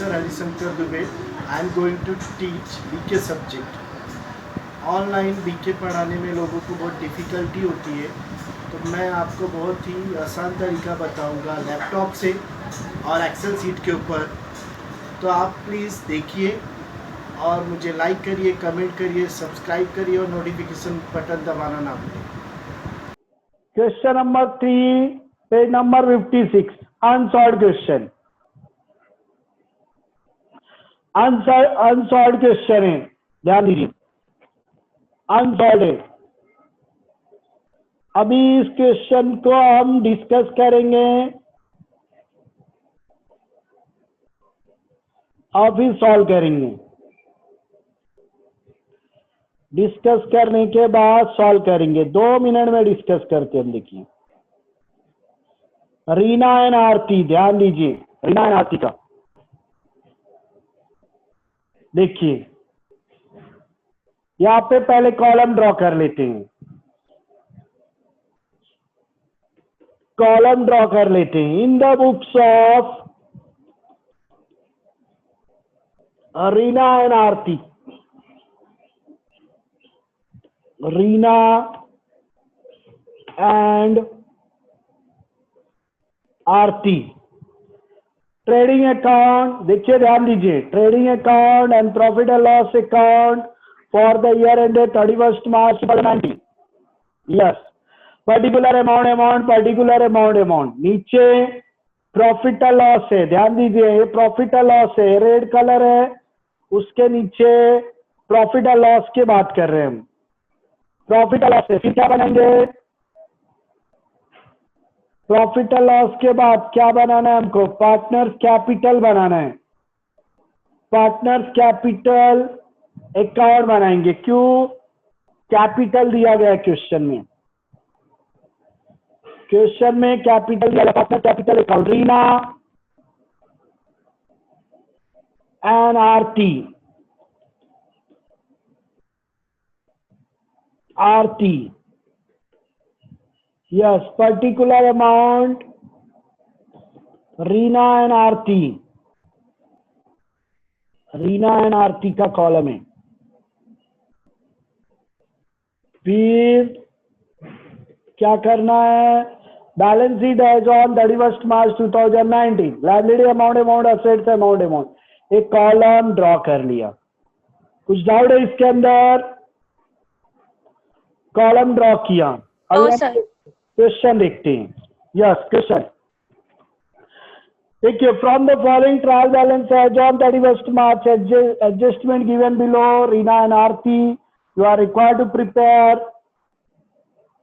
Professor Harisankar Dubey. I am going to teach BK subject. Online BK पढ़ाने में लोगों को बहुत डिफ़िकल्टी होती है, तो मैं आपको बहुत ही आसान तरीका बताऊंगा लैपटॉप से और एक्सेल सीट के ऊपर। तो आप प्लीज़ देखिए और मुझे लाइक करिए, कमेंट करिए, सब्सक्राइब करिए और नोटिफिकेशन बटन दबाना ना भूलें। Question number 3, page number 56, unsolved question. Unsolved question है, ध्यान दीजिए, अनसॉल्व्ड है। अभी इस क्वेश्चन को हम डिस्कस करेंगे और फिर सॉल्व करेंगे। डिस्कस करने के बाद सॉल्व करेंगे। 2 मिनट में डिस्कस करते हैं। देखिए, रीना एंड आरती, ध्यान दीजिए, रीना एंड आरती का देखिए, यहाँ पे पहले कॉलम ड्रॉ कर लेते हैं। कॉलम ड्रॉ कर लेते हैं। In the books of Reena and Aarti, Reena and Aarti, trading account, देखिए ध्यान दीजिए, trading account and profit and loss account for the year ended 31 March 2019। Yes, particular amount, particular amount. नीचे प्रॉफिट एंड लॉस है, ध्यान दीजिए, ये प्रॉफिट एंड लॉस है, red colour है, उसके नीचे प्रॉफिट एंड लॉस की बात कर रहे हैं हम। प्रॉफिट एंड लॉस है, फिर क्या बनाएंगे? प्रॉफिट एंड लॉस के बाद क्या बनाना है हमको? पार्टनर्स कैपिटल बनाना है। पार्टनर्स कैपिटल अकाउंट बनाएंगे। क्यों? कैपिटल दिया गया है क्वेश्चन में। क्वेश्चन में कैपिटल दिया गया, partner capital account. Reena and Aarti, Aarti, yes, particular amount, Reena and Aarti, Reena and Aarti का कॉलम है। फिर क्या करना है? Balance sheet as on 31 March 2019, liability amount, assets amount, एक कॉलम ड्रॉ कर लिया। कुछ डाउट है इसके अंदर? कॉलम ड्रॉ किया। अब क्वेश्चन देखते हैं। यस, क्वेश्चन देखिए, from the following trial balance as on 31 March, adjustment given below, Reena and Aarti, you are required to prepare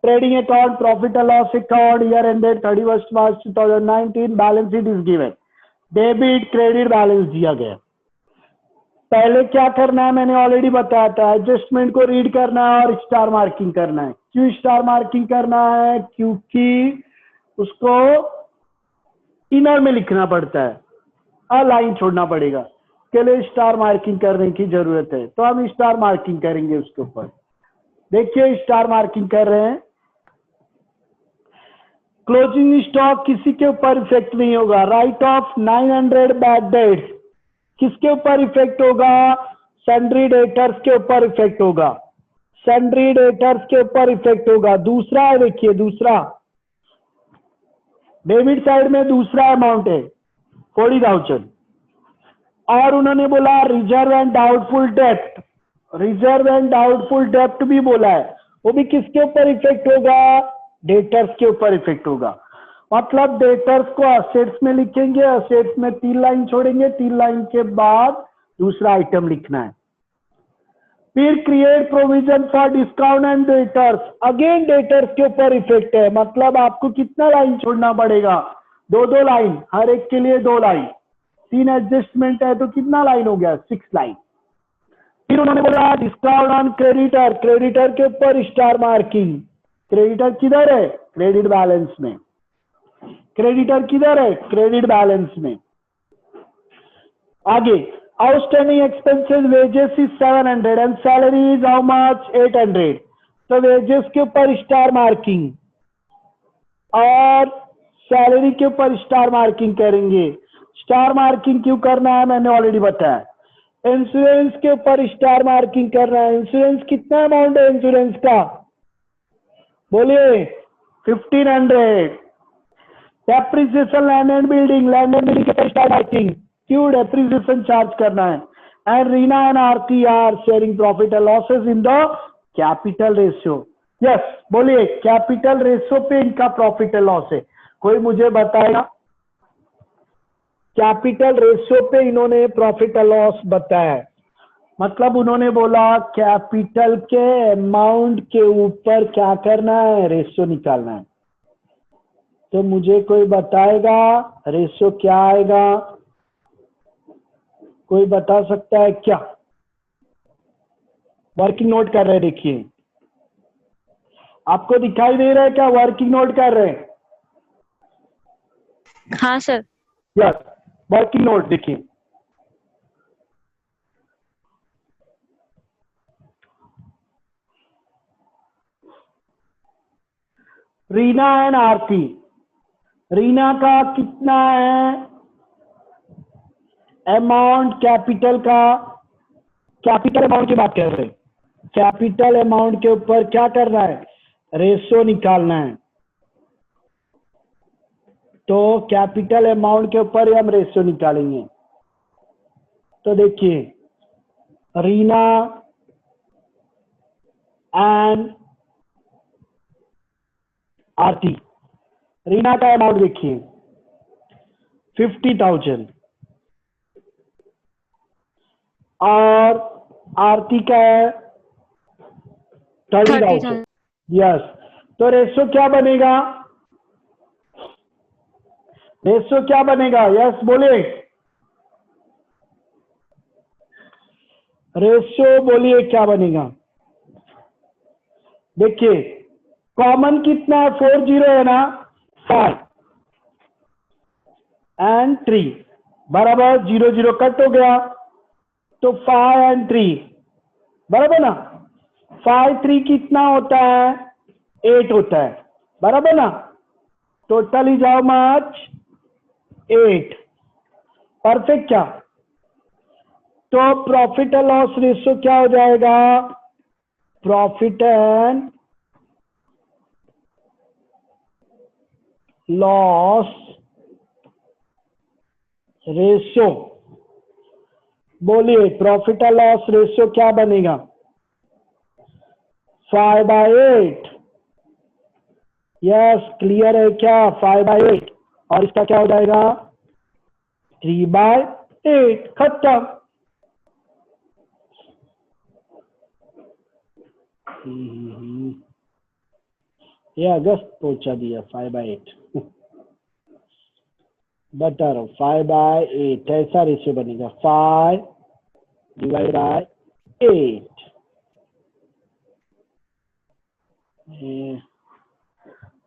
trading account, profit and loss account, year ended 31 March 2019, balance sheet is given, debit credit balance दिया गया। पहले क्या करना है मैंने already बताया था, adjustment को रीड करना है और स्टार मार्किंग करना है। क्यों स्टार मार्किंग करना है? क्योंकि उसको इनर में लिखना पड़ता है और लाइन छोड़ना पड़ेगा, के लिए स्टार मार्किंग करने की जरूरत है। तो हम स्टार मार्किंग करेंगे उसके ऊपर। देखिए, स्टार मार्किंग कर रहे हैं। क्लोजिंग स्टॉक किसी के ऊपर इफेक्ट नहीं होगा। राइट ऑफ 900 बैड डेट्स किसके ऊपर इफेक्ट होगा? सन्ड्री डेटर्स के ऊपर इफेक्ट होगा। सन्ड्री डेटर्स के ऊपर इफेक्ट होगा। दूसरा है, देखिए, दूसरा डेबिट साइड में दूसरा अमाउंट है 40,000, और उन्होंने बोला reserve and doubtful dept, reserve and doubtful डेप्ट भी बोला है, वो भी किसके ऊपर इफेक्ट होगा? डेटर्स के ऊपर इफेक्ट होगा। मतलब डेटर्स को असेट्स में लिखेंगे, असेट्स में 3 लाइन छोड़ेंगे, 3 लाइन के बाद दूसरा आइटम लिखना है। फिर create provision for discount and debtors, again debtors के ऊपर इफेक्ट है। मतलब आपको कितना लाइन छोड़ना पड़ेगा? 2 लाइन, हर एक के लिए 2 लाइन। 3 एडजस्टमेंट है तो कितना लाइन हो गया? 6 लाइन। फिर उन्होंने बोला डिस्काउंट ऑन क्रेडिटर, क्रेडिटर के ऊपर स्टार मार्किंग। क्रेडिटर किधर है? क्रेडिट बैलेंस में। क्रेडिटर किधर है? क्रेडिट बैलेंस में। आगे, outstanding expenses wages is 700 and salary is how much? 800। तो वेजेस के ऊपर स्टार मार्किंग और सैलरी के ऊपर स्टार मार्किंग करेंगे। स्टार मार्किंग क्यों करना है मैंने ऑलरेडी बताया। इंश्योरेंस के ऊपर स्टार मार्किंग करना है। इंश्योरेंस कितना अमाउंट है इंश्योरेंस का, बोलिए 1500। Depreciation land and building, land and building के ऊपर स्टार मार्किंग, क्यों डेप्रिसिएशन चार्ज करना है। And Reena and Aarti are sharing profit and losses in the capital ratio. Yes बोलिए, कैपिटल रेशियो पे इनका प्रॉफिट एंड लॉस है। कोई मुझे बताएगा कैपिटल रेशियो पे इन्होंने प्रॉफिट एंड लॉस बताया है, मतलब उन्होंने बोला कैपिटल के अमाउंट के ऊपर क्या करना है, रेशियो निकालना है। तो मुझे कोई बताएगा रेशियो क्या आएगा, कोई बता सकता है क्या? वर्किंग नोट कर रहे हैं, देखिए आपको दिखाई दे रहा है क्या वर्किंग नोट कर रहे हैं? हाँ सर। यस, वर्किंग नोट देखिए। रीना एंड आरती, रीना का कितना है अमाउंट कैपिटल का, कैपिटल अमाउंट की बात कर रहे हैं। कैपिटल अमाउंट के ऊपर क्या करना है, रेशियो निकालना है। तो कैपिटल अमाउंट के ऊपर ही हम रेशियो निकालेंगे। तो देखिए रीना एंड आरती, रीना का अमाउंट देखिए 50,000 और आरती का है 30,000। यस, तो रेशियो क्या बनेगा, रेशियो क्या बनेगा, यस बोलिए, रेशियो बोलिए क्या बनेगा। देखिए कॉमन कितना है, 40 है ना, 5 एंड 3 बराबर 0 0 कट हो गया, तो 5 एंड 3 बराबर ना। 5 3 कितना होता है, 8 होता है, बराबर ना। Total is how much, 8। Perfect क्या? तो प्रॉफिट एंड लॉस रेशियो क्या हो जाएगा, प्रॉफिट एंड लॉस रेशियो, बोलिए प्रॉफिट एंड लॉस रेशियो क्या बनेगा, 5/8। यस क्लियर है क्या, 5/8 और इसका क्या हो जाएगा 3/8, खत्म। ये अगस्त पहुंचा दिया 5/8 बता रहा हूँ 5/8 ऐसा रेशियो बनेगा, 5/8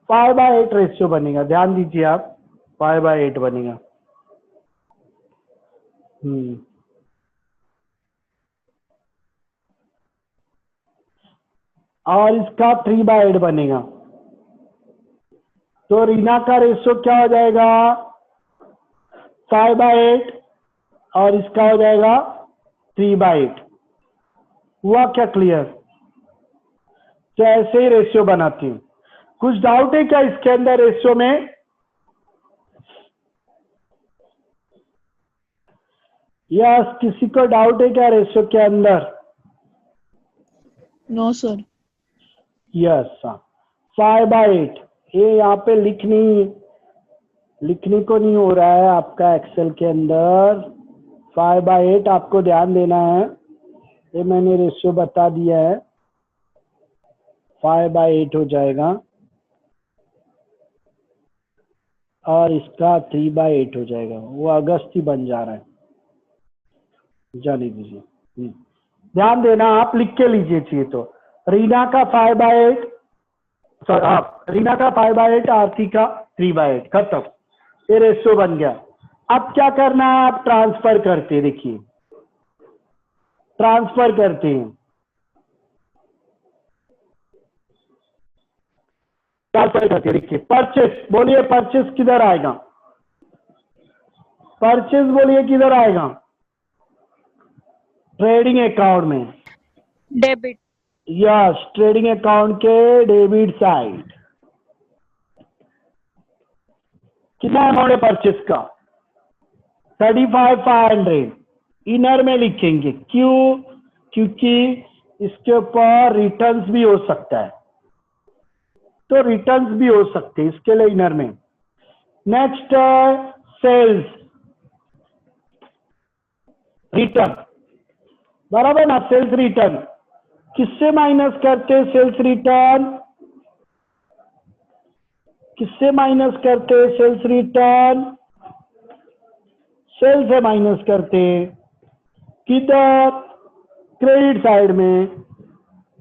5/8 रेशियो बनेगा, ध्यान दीजिए आप 5/8 बनेगा। और इसका 3/8 बनेगा। तो रीना का रेशियो क्या हो जाएगा 5/8 और इसका हो जाएगा 3/8। हुआ क्या क्लियर? तो ऐसे ही रेशियो बनाती हूँ। कुछ डाउट है क्या इसके अंदर रेशियो में? यस, किसी को डाउट है क्या रेशियो के अंदर? No sir. यस, 5/8 ये यहाँ पे लिखने को नहीं हो रहा है आपका एक्सेल के अंदर। 5/8 आपको ध्यान देना है, ये मैंने रेशियो बता दिया है, 5/8 हो जाएगा और इसका 3/8 हो जाएगा। वो अगस्त ही बन जा रहा है, जाने दीजिए। ध्यान देना, आप लिख के लीजिए चाहिए तो। रीना का 5/8, सॉरी आप रीना का 5/8, आरती का 3/8, खत्म। ये रेशियो बन गया। अब क्या करना है, आप ट्रांसफर करते, देखिए ट्रांसफर करते हैं। ट्रांसफर करते देखिए, परचेस, बोलिए परचेस किधर आएगा, परचेज बोलिए किधर आएगा? ट्रेडिंग अकाउंट में। डेबिट। यस, ट्रेडिंग अकाउंट के डेबिट साइड। कितना अमाउंट है परचेज का? 35,500 इनर में लिखेंगे। क्यों? क्योंकि इसके ऊपर रिटर्न्स भी हो सकता है, तो रिटर्न्स भी हो सकते हैं, इसके लिए इनर में। नेक्स्ट सेल्स रिटर्न, बराबर ना? सेल्स रिटर्न किससे माइनस करते हैं? सेल्स रिटर्न किससे माइनस करते हैं? सेल्स रिटर्न सेल से माइनस करते हैं। किधर? क्रेडिट साइड में।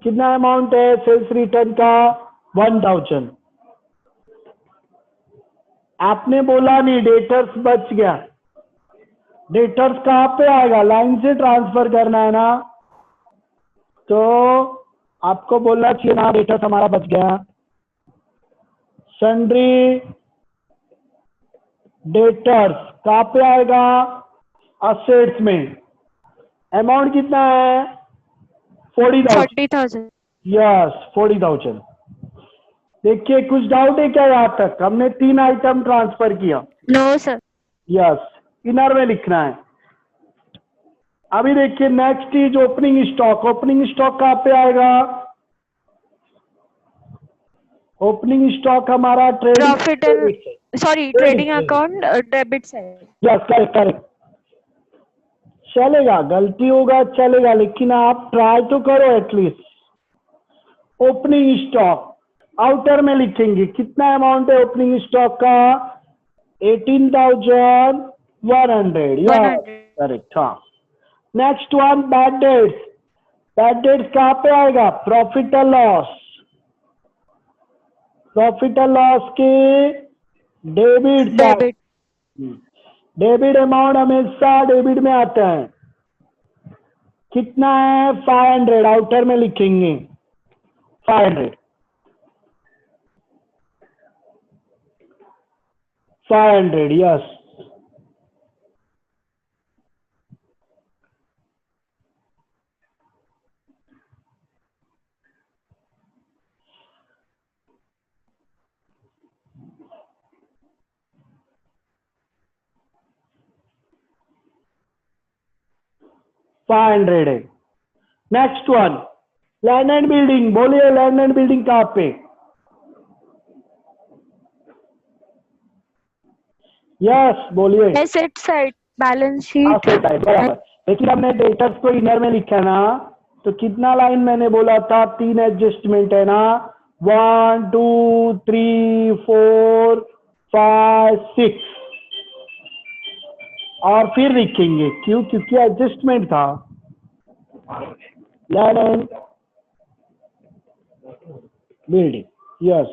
कितना अमाउंट है सेल्स रिटर्न का? 1000। आपने बोला नहीं डेटर्स बच गया। डेटर्स कहाँ पे आएगा? लाइन से ट्रांसफर करना है ना, तो आपको बोलना चाहिए ना डेटर्स हमारा बच गया। सन्ड्री डेटर्स कहाँ पे आएगा? असेट्स में। अमाउंट कितना है? 40,000। 40,000। यस, 40,000। देखिए कुछ डाउट है क्या? यहाँ तक हमने 3 आइटम ट्रांसफर किया। No sir. यस, इनर में लिखना है। अभी देखिए next is opening stock. Opening stock कहाँ पे आएगा? ओपनिंग स्टॉक हमारा profit and sorry trading trading. Account debit side. Yes, correct correct. चलेगा, गलती होगा चलेगा, लेकिन आप ट्राई तो करो एटलीस्ट। ओपनिंग स्टॉक आउटर में लिखेंगे। कितना अमाउंट है ओपनिंग स्टॉक का? 18,100। Yes, correct. हाँ, next one bad debts. Bad debts कहाँ पे आएगा? प्रॉफिट और लॉस। प्रॉफिट और लॉस के debit side. Debit. Debit amount हमेशा डेबिट में आता है। कितना है? 500 आउटर में लिखेंगे। 500 500। यस, $500 है। Next one land and building. बोलिए लैंड एंड बिल्डिंग कहाँ पे? यस बोलिए। Asset side balance sheet. Asset side, बराबर। लेकिन हमने डेटर्स को इनर में लिखा ना, तो कितना लाइन मैंने बोला था? 3 एडजस्टमेंट है ना। 1 2 3 4 5 6 और फिर लिखेंगे। क्यों? क्योंकि एडजस्टमेंट था। Land and building. यस,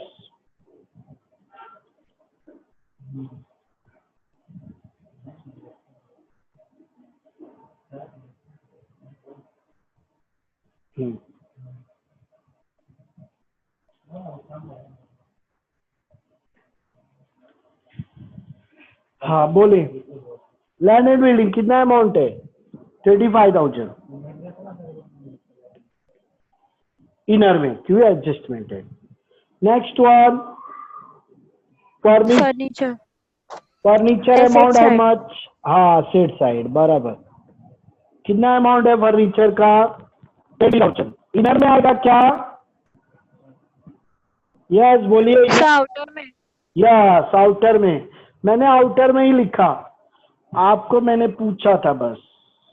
हाँ बोलिए। लैंड एंड बिल्डिंग कितना अमाउंट है? 35,000 इनर में। क्यों? एडजस्टमेंट है। Next one furniture. Furniture. Furniture asset amount how side. Much? हाँ, सेट साइड, बराबर। कितना अमाउंट है फर्नीचर का? 20,000 इनर में आएगा क्या? यस बोलिए। सर आउटर में। यस, आउटर में। मैंने आउटर में ही लिखा, आपको मैंने पूछा था बस।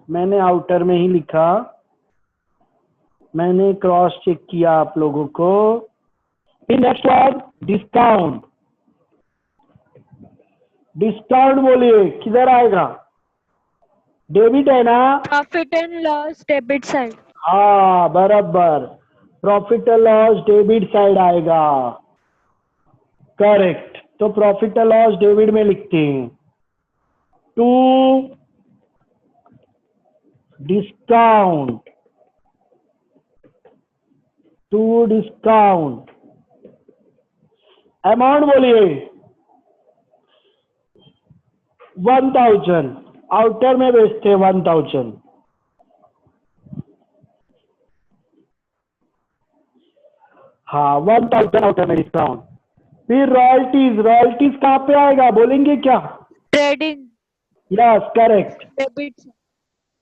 मैंने आउटर में ही लिखा, मैंने क्रॉस चेक किया आप लोगों को। Next one discount. डिस्काउंट बोलिए किधर आएगा? डेबिट है ना? Profit and loss debit side. हाँ बराबर, प्रॉफिट और लॉस डेबिट साइड आएगा। करेक्ट। तो प्रॉफिट और लॉस डेबिट में लिखते हैं। To discount. To discount amount बोलिए। 1000 आउटर में बेचते हैं 1000। हाँ 1000 आउटर में डिस्काउंट। फिर रॉयल्टीज, रॉयल्टीज कहाँ पे आएगा बोलेंगे क्या? Trading yes correct. debit side.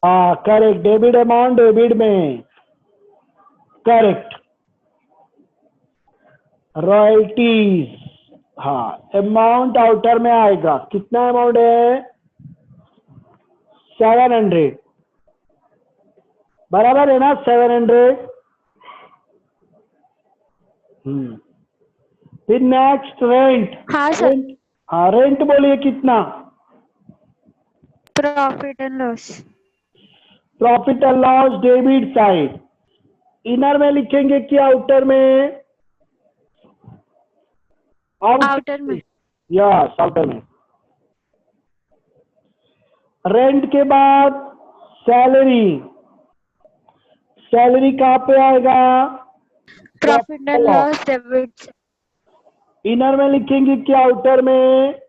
हाँ करेक्ट, डेबिट अमाउंट डेबिट में, करेक्ट। रॉयल्टीज, हाँ अमाउंट आउटर में आएगा। कितना अमाउंट है? 700, बराबर है ना 700। फिर नेक्स्ट रेंट। हाँ सर। रेंट, हाँ रेंट बोलिए कितना? Profit and loss. Profit and loss debit side. Inner में लिखेंगे कि आउटर में? Outer में. यस आउटर में। रेंट के बाद सैलरी, सैलरी कहाँ पे आएगा? Profit and loss debit side. Inner में लिखेंगे कि आउटर में?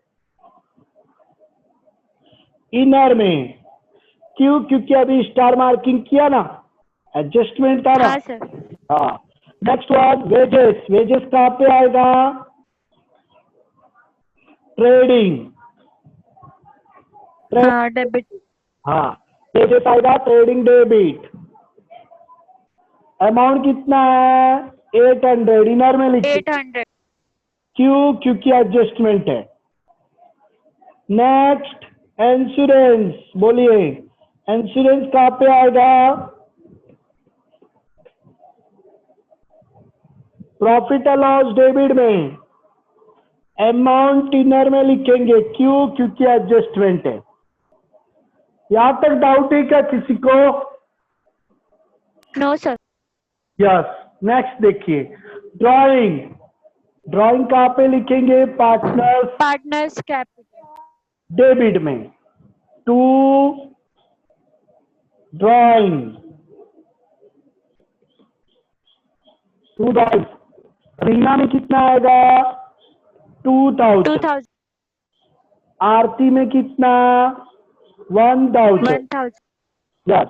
इनर में। क्यों? क्योंकि अभी स्टार मार्किंग किया ना, एडजस्टमेंट था ना। हाँ सर। हाँ नेक्स्ट वर्ड वेजेस। वेजेस कहाँ पे आएगा? ट्रेडिंग। हाँ debit. हाँ वेजेस आएगा ट्रेडिंग डेबिट। अमाउंट कितना है? 800। इनर में लिखिए। 800. क्यों? क्योंकि एडजस्टमेंट है। नेक्स्ट इंश्योरेंस, बोलिए इंश्योरेंस कहाँ पे आएगा? प्रॉफिट एंड लॉस डेबिट में। अमाउंट इनर में लिखेंगे। क्यों? क्योंकि एडजस्टमेंट है। यहां तक डाउट है क्या किसी को? No sir. यस। नेक्स्ट देखिए ड्राइंग। ड्राइंग कहाँ पे लिखेंगे? Partners Partners capital. डेबिट में। To drawing, to drawing. Reena में कितना आएगा? 2000। 2000. आरती में कितना? 1000। 1000. यस।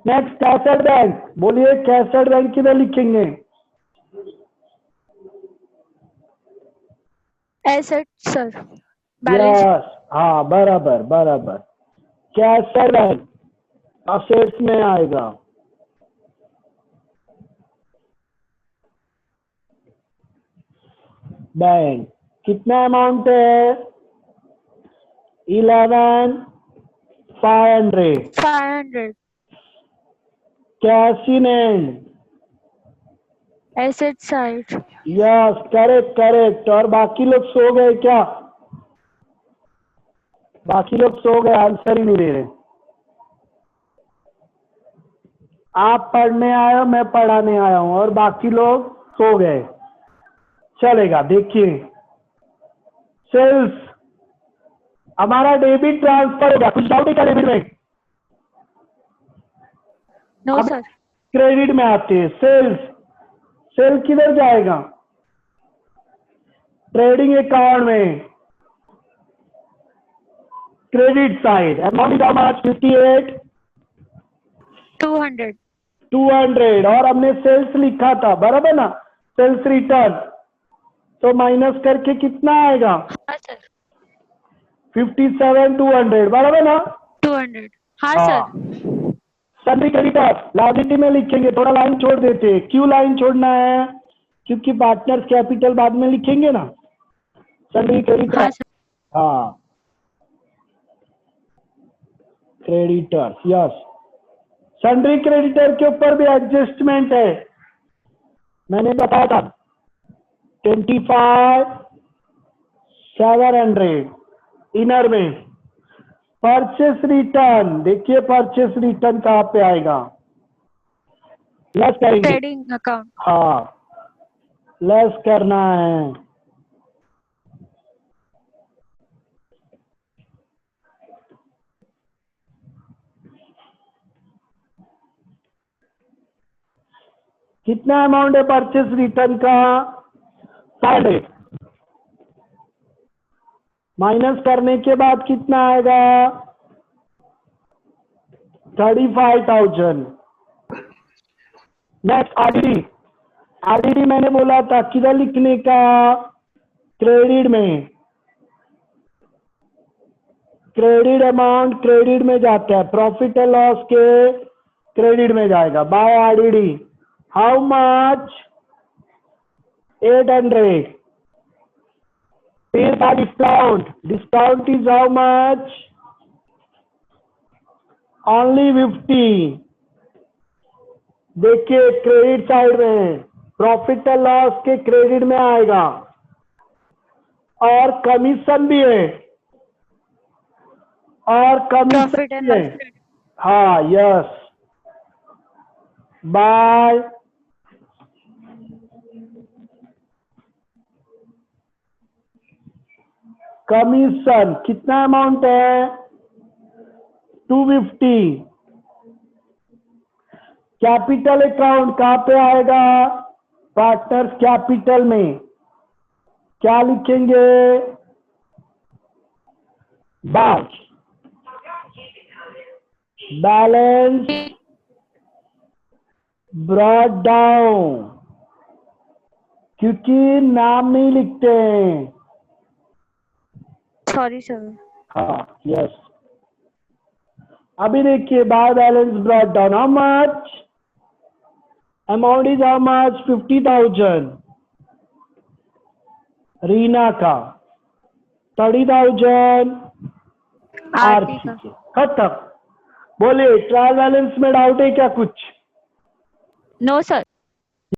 नेक्स्ट कैसेट बैंक, बोलिए कैसेट बैंक किधर लिखेंगे? Asset sir. Balance. यस हाँ बराबर बराबर। कैसेट बैंक असेट्स में आएगा। बैंक कितना अमाउंट है? 11,500। 500. Cash in hand. Asset side. Yes correct correct. और बाकी लोग सो गए क्या? बाकी लोग सो गए, आंसर ही नहीं दे रहे। आप पढ़ने आए हो, मैं पढ़ाने आया हूं, और बाकी लोग सो गए। चलेगा। देखिए सेल्स हमारा डेबिट ट्रांसफर होगा। कुछ डाउट है क्या डेबिट में? No अब sir. क्रेडिट में आते हैं। सेल्स, सेल किधर जाएगा? ट्रेडिंग अकाउंट में, credit side. Amount how much? 58, 200. 200। और हमने सेल्स लिखा था, बराबर ना? सेल्स रिटर्न, तो माइनस करके कितना आएगा? हाँ सर. 57, 200, बराबर ना? 200. हाँ हाँ। सर. सभी क्रेडिटर लायबिलिटी में लिखेंगे। थोड़ा लाइन छोड़ देते हैं। क्यों लाइन छोड़ना है? क्योंकि पार्टनर्स कैपिटल बाद में लिखेंगे ना। सभी क्रेडिटर, हाँ सर. हाँ क्रेडिटर्स, यस। सन्ड्री क्रेडिटर के ऊपर भी एडजस्टमेंट है, मैंने बताया था। 25,700 इनर में। परचेस रिटर्न, देखिए परचेस रिटर्न कहाँ पे आएगा? लेस करेंगे। Trading account. हाँ लेस करना है। कितना अमाउंट है परचेस रिटर्न का? 500। माइनस करने के बाद कितना आएगा? 35,000। Next RDD. आरडीडी मैंने बोला था किधर लिखने का? क्रेडिट में। क्रेडिट अमाउंट क्रेडिट में जाता है, प्रॉफिट एंड लॉस के क्रेडिट में जाएगा। By RDD how much? 800। फिर का discount, discount is how much? Only 50। देखिए क्रेडिट साइड में प्रॉफिट एंड लॉस के क्रेडिट में आएगा और कमीशन भी है, और कमीशन Profit and भी है। loss. हाँ यस। बाय। कमीशन कितना अमाउंट है? 250। कैपिटल अकाउंट कहाँ पे आएगा? पार्टनर्स कैपिटल में। क्या लिखेंगे? बैलेंस ब्रॉट डाउन, क्योंकि नाम नहीं लिखते हैं। Sorry, sir. हाँ यस। अभी देखिए by balance brought down how much? Amount is how much? 50,000। Reena का 30,000। आरती आरती का। के खत्म। बोलिए ट्रायल बैलेंस में डाउट है क्या कुछ? No, sir.